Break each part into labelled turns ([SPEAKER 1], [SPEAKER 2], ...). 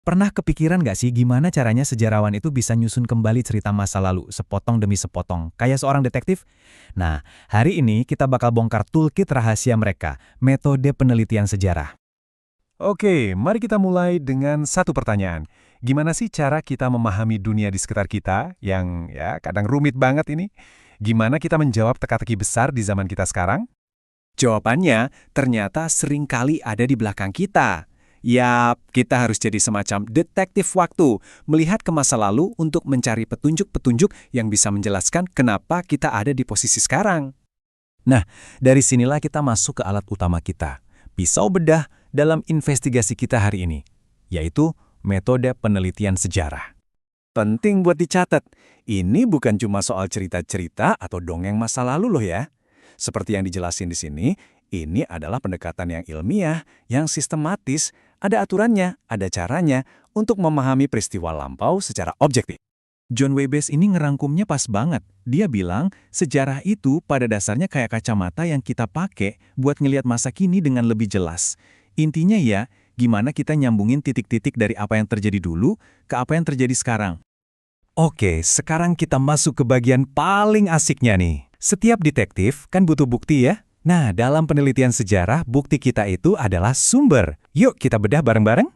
[SPEAKER 1] Pernah kepikiran nggak sih gimana caranya sejarawan itu bisa nyusun kembali cerita masa lalu, sepotong demi sepotong, kayak seorang detektif? Nah, hari ini kita bakal bongkar toolkit rahasia mereka, metode penelitian sejarah.
[SPEAKER 2] Oke, mari kita mulai dengan satu pertanyaan. Gimana sih cara kita memahami dunia di sekitar kita yang ya kadang rumit banget ini? Gimana kita menjawab teka-teki besar di zaman kita sekarang?
[SPEAKER 3] Jawabannya ternyata seringkali ada di belakang kita. Yap, kita harus jadi semacam detektif waktu, melihat ke masa lalu untuk mencari petunjuk-petunjuk yang bisa menjelaskan kenapa kita ada di posisi sekarang.
[SPEAKER 1] Nah, dari sinilah kita masuk ke alat utama kita, pisau bedah dalam investigasi kita hari ini, yaitu metode penelitian sejarah.
[SPEAKER 3] Penting buat dicatat, ini bukan cuma soal cerita-cerita atau dongeng masa lalu loh ya. Seperti yang dijelasin di sini, ini adalah pendekatan yang ilmiah, yang sistematis, ada aturannya, ada caranya untuk memahami peristiwa lampau secara objektif.
[SPEAKER 1] John Webes ini ngerangkumnya pas banget. Dia bilang, sejarah itu pada dasarnya kayak kacamata yang kita pakai buat ngelihat masa kini dengan lebih jelas. Intinya ya, gimana kita nyambungin titik-titik dari apa yang terjadi dulu ke apa yang terjadi sekarang. Oke, sekarang kita masuk ke bagian paling asiknya nih. Setiap detektif kan butuh bukti ya? Nah, dalam penelitian sejarah, bukti kita itu adalah sumber. Yuk kita bedah bareng-bareng.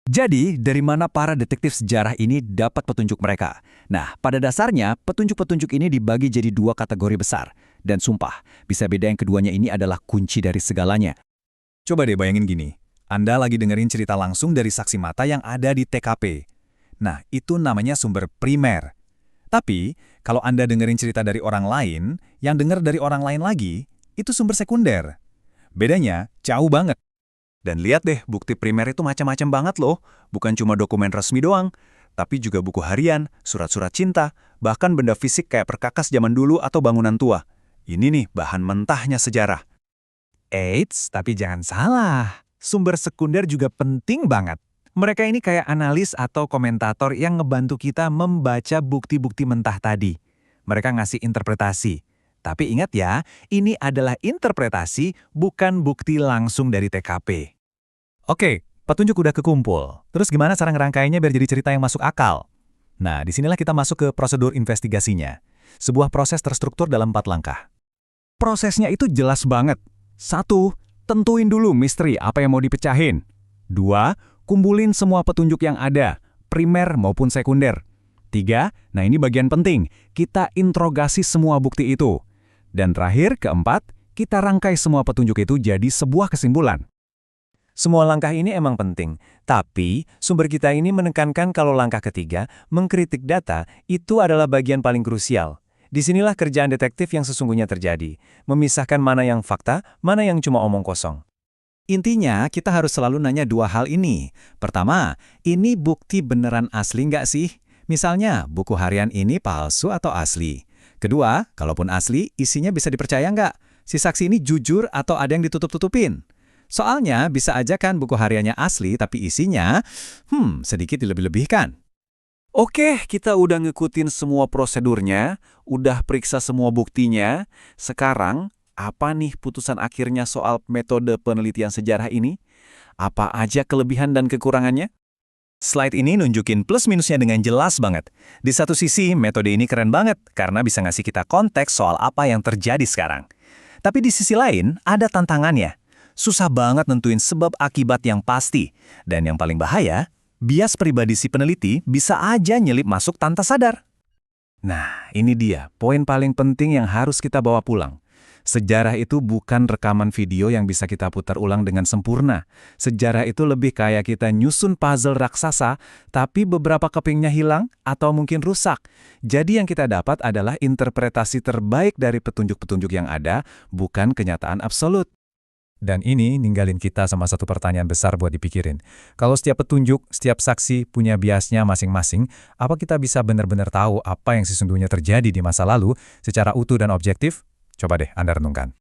[SPEAKER 4] Jadi, dari mana para detektif sejarah ini dapat petunjuk mereka? Nah, pada dasarnya, petunjuk-petunjuk ini dibagi jadi dua kategori besar. Dan sumpah, bisa beda yang keduanya ini adalah kunci dari segalanya.
[SPEAKER 1] Coba deh bayangin gini, Anda lagi dengerin cerita langsung dari saksi mata yang ada di TKP. Nah, itu namanya sumber primer. Tapi, kalau Anda dengerin cerita dari orang lain, yang denger dari orang lain lagi, itu sumber sekunder. Bedanya jauh banget. Dan lihat deh, bukti primer itu macam-macam banget loh. Bukan cuma dokumen resmi doang, tapi juga buku harian, surat-surat cinta, bahkan benda fisik kayak perkakas zaman dulu atau bangunan tua. Ini nih bahan mentahnya sejarah. Eits, tapi jangan salah. Sumber sekunder juga penting banget. Mereka ini kayak analis atau komentator yang ngebantu kita membaca bukti-bukti mentah tadi. Mereka ngasih interpretasi. Tapi ingat ya, ini adalah interpretasi, bukan bukti langsung dari TKP. Oke, petunjuk udah kekumpul. Terus gimana cara ngerangkainya biar jadi cerita yang masuk akal? Nah, disinilah kita masuk ke prosedur investigasinya. Sebuah proses terstruktur dalam 4 langkah. Prosesnya itu jelas banget. 1. Tentuin dulu misteri apa yang mau dipecahin. 2. Kumpulin semua petunjuk yang ada, primer maupun sekunder. 3. Nah ini bagian penting, kita interogasi semua bukti itu. Dan terakhir, keempat, kita rangkai semua petunjuk itu jadi sebuah kesimpulan. Semua langkah ini emang penting, tapi sumber kita ini menekankan kalau langkah ketiga, mengkritik data, itu adalah bagian paling krusial. Disinilah kerjaan detektif yang sesungguhnya terjadi, memisahkan mana yang fakta, mana yang cuma omong kosong. Intinya, kita harus selalu nanya 2 hal ini. Pertama, ini bukti beneran asli nggak sih? Misalnya, buku harian ini palsu atau asli? Kedua, kalaupun asli, isinya bisa dipercaya nggak? Si saksi ini jujur atau ada yang ditutup-tutupin? Soalnya, bisa aja kan buku hariannya asli, tapi isinya, sedikit dilebih-lebihkan.
[SPEAKER 3] Oke, kita udah ngikutin semua prosedurnya, udah periksa semua buktinya. Sekarang, apa nih putusan akhirnya soal metode penelitian sejarah ini? Apa aja kelebihan dan kekurangannya?
[SPEAKER 1] Slide ini nunjukin plus minusnya dengan jelas banget. Di satu sisi, metode ini keren banget karena bisa ngasih kita konteks soal apa yang terjadi sekarang. Tapi di sisi lain, ada tantangannya. Susah banget nentuin sebab akibat yang pasti. Dan yang paling bahaya, bias pribadi si peneliti bisa aja nyelip masuk tanpa sadar. Nah, ini dia poin paling penting yang harus kita bawa pulang. Sejarah itu bukan rekaman video yang bisa kita putar ulang dengan sempurna. Sejarah itu lebih kayak kita nyusun puzzle raksasa, tapi beberapa kepingnya hilang atau mungkin rusak. Jadi yang kita dapat adalah interpretasi terbaik dari petunjuk-petunjuk yang ada, bukan kenyataan absolut. Dan ini ninggalin kita sama satu pertanyaan besar buat dipikirin. Kalau setiap petunjuk, setiap saksi punya biasnya masing-masing, apa kita bisa benar-benar tahu apa yang sesungguhnya terjadi di masa lalu secara utuh dan objektif? Coba deh Anda renungkan.